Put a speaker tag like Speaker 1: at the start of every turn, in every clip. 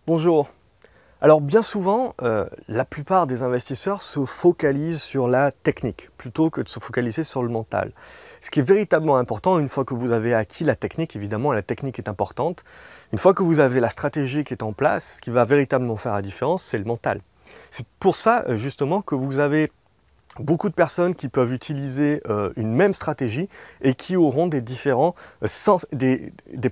Speaker 1: Bonjour. Alors bien souvent, la plupart des investisseurs se focalisent sur la technique plutôt que de se focaliser sur le mental. Ce qui est véritablement important, une fois que vous avez acquis la technique, évidemment la technique est importante, une fois que vous avez la stratégie qui est en place, ce qui va véritablement faire la différence, c'est le mental. C'est pour ça justement que vous avez beaucoup de personnes qui peuvent utiliser une même stratégie et qui auront des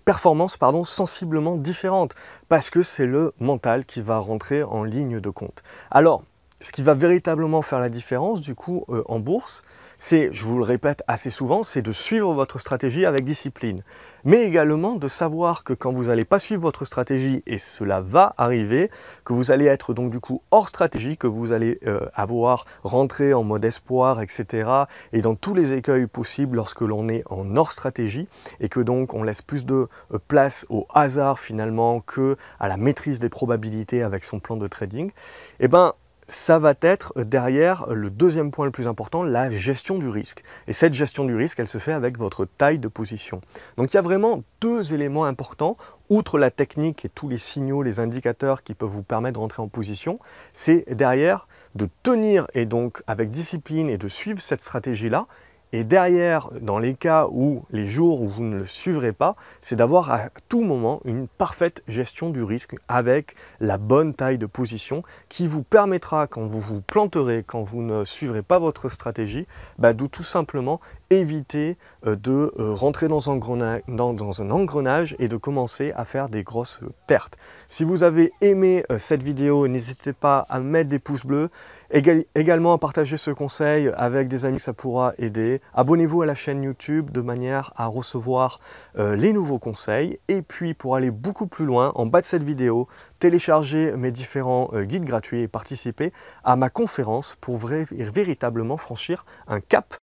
Speaker 1: performances sensiblement différentes parce que c'est le mental qui va rentrer en ligne de compte. Alors, ce qui va véritablement faire la différence du coup en bourse, c'est, je vous le répète assez souvent, c'est de suivre votre stratégie avec discipline. Mais également de savoir que quand vous n'allez pas suivre votre stratégie, et cela va arriver, que vous allez être donc du coup hors stratégie, que vous allez avoir rentré en mode espoir, etc. et dans tous les écueils possibles lorsque l'on est en hors stratégie, et que donc on laisse plus de place au hasard finalement que à la maîtrise des probabilités avec son plan de trading, et ben ça va être derrière le deuxième point le plus important, la gestion du risque. Et cette gestion du risque, elle se fait avec votre taille de position. Donc il y a vraiment deux éléments importants, outre la technique et tous les signaux, les indicateurs qui peuvent vous permettre de rentrer en position, c'est derrière de tenir et donc avec discipline et de suivre cette stratégie-là. Et derrière, dans les cas où, les jours où vous ne le suivrez pas, c'est d'avoir à tout moment une parfaite gestion du risque avec la bonne taille de position qui vous permettra, quand vous vous planterez, quand vous ne suivrez pas votre stratégie, de tout simplement éviter de rentrer dans un engrenage et de commencer à faire des grosses pertes. Si vous avez aimé cette vidéo, n'hésitez pas à mettre des pouces bleus, également à partager ce conseil avec des amis que ça pourra aider. Abonnez-vous à la chaîne YouTube de manière à recevoir les nouveaux conseils. Et puis pour aller beaucoup plus loin, en bas de cette vidéo, téléchargez mes différents guides gratuits et participez à ma conférence pour véritablement franchir un cap